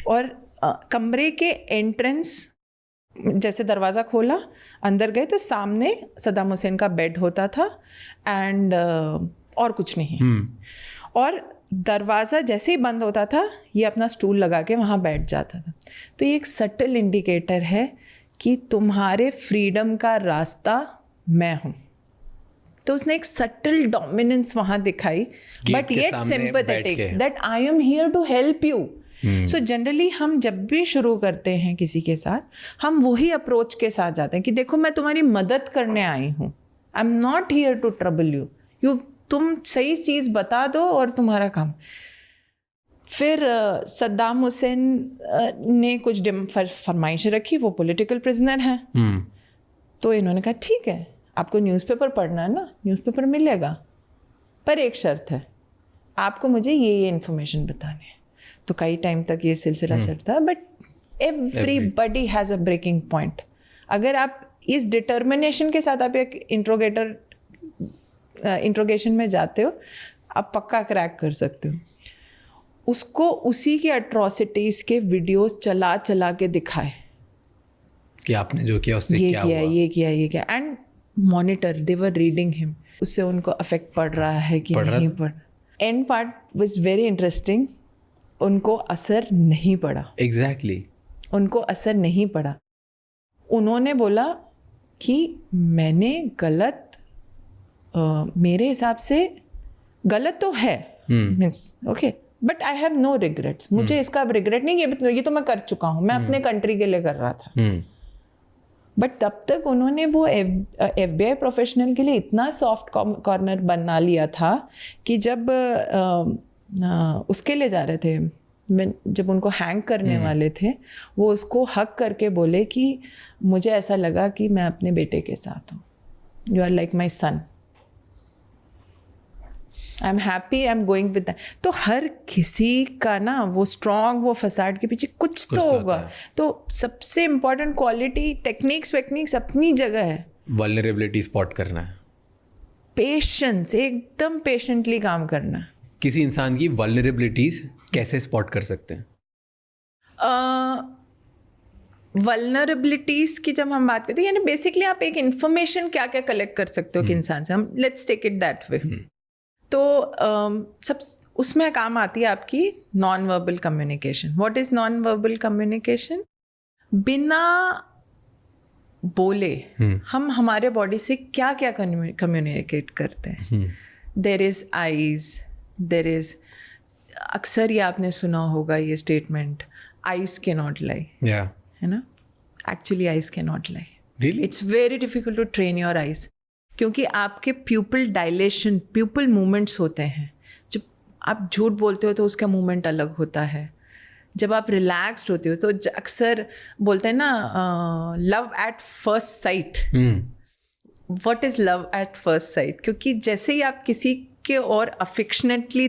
और कमरे के एंट्रेंस, जैसे दरवाज़ा खोला, अंदर गए तो सामने सद्दाम हुसैन का बेड होता था एंड और कुछ नहीं। और दरवाज़ा जैसे ही बंद होता था ये अपना स्टूल लगा के वहाँ बैठ जाता था। तो ये एक सटल इंडिकेटर है कि तुम्हारे फ्रीडम का रास्ता मैं हूँ। तो उसने एक सटल डोमिनेंस वहाँ दिखाई, but yet sympathetic that I am here to help you. So generally हम जब भी शुरू करते हैं किसी के साथ, हम वही अप्रोच के साथ जाते हैं कि देखो मैं तुम्हारी मदद करने आई हूँ, I am not here to trouble you, तुम सही चीज़ बता दो और तुम्हारा काम। फिर सद्दाम हुसैन ने कुछ फरमाइशें रखी, वो पॉलिटिकल प्रिजनर हैं। तो इन्होंने कहा ठीक है, आपको न्यूज़पेपर पढ़ना है ना, न्यूज़पेपर मिलेगा, पर एक शर्त है, आपको मुझे ये इन्फॉर्मेशन बतानी है। तो कई टाइम तक ये सिलसिला चलता है, but everybody has a breaking point. अगर आप इस डिटर्मिनेशन के साथ आप एक इंट्रोगेशन में जाते हो, आप पक्का क्रैक कर सकते हो। उसको उसी के अट्रॉसिटीज़ के वीडियोस चला चला के दिखाए कि आपने जो किया उससे ये क्या किया, हुआ, ये किया, ये किया, and monitor, they were reading him, उससे उनको अफेक्ट पड़ रहा है कि नहीं पड़। And part was very interesting, उनको असर नहीं पड़ा। एग्जैक्टली उनको असर नहीं पड़ा। उन्होंने बोला कि मैंने गलत, मेरे हिसाब से गलत तो है, means okay, but I have no regrets, मुझे इसका अब रिग्रेट नहीं, ये तो मैं कर चुका हूँ, मैं अपने कंट्री के लिए कर रहा था। बट तब तक उन्होंने वो FBI प्रोफेशनल के लिए इतना सॉफ्ट कॉर्नर बना लिया था कि जब उसके लिए जा रहे थे, जब उनको हैंग करने वाले थे, वो उसको हक करके बोले कि मुझे ऐसा लगा कि मैं अपने बेटे के साथ हूँ, you are like my son, I am happy, I am going with that. तो हर किसी का ना वो स्ट्रॉन्ग, वो फसाड के पीछे कुछ तो होगा। तो सबसे इम्पोर्टेंट क्वालिटी, टेक्निक्स अपनी जगह है, वल्नरेबिलिटी स्पॉट करना है, पेशेंस, एकदम पेशेंटली काम करना। किसी इंसान की वल्नरेबिलिटीज कैसे स्पॉट कर सकते हैं? वल्नरेबिलिटीज़ की जब हम बात करते हैं, यानी बेसिकली आप एक इंफॉर्मेशन क्या क्या कलेक्ट कर सकते हो कि इंसान से, हम let's take it that way. तो सब उसमें काम आती है आपकी non verbal communication. What is non verbal communication? बिना बोले हम हमारे बॉडी से क्या क्या कम्युनिकेट करते हैं। There is eyes, there is, अक्सर ये आपने सुना होगा ये statement, eyes can not lie, है ना? Actually eyes can not lie. It's very difficult to train your eyes, क्योंकि आपके प्यूपिल डायलेशन, प्यूपिल मूवमेंट्स होते हैं। जब आप झूठ बोलते हो तो उसका मूवमेंट अलग होता है, जब आप रिलैक्स्ड होते हो तो अक्सर बोलते हैं ना love at first sight. What is love at first sight? क्योंकि जैसे ही आप किसी के और अफेक्शनेटली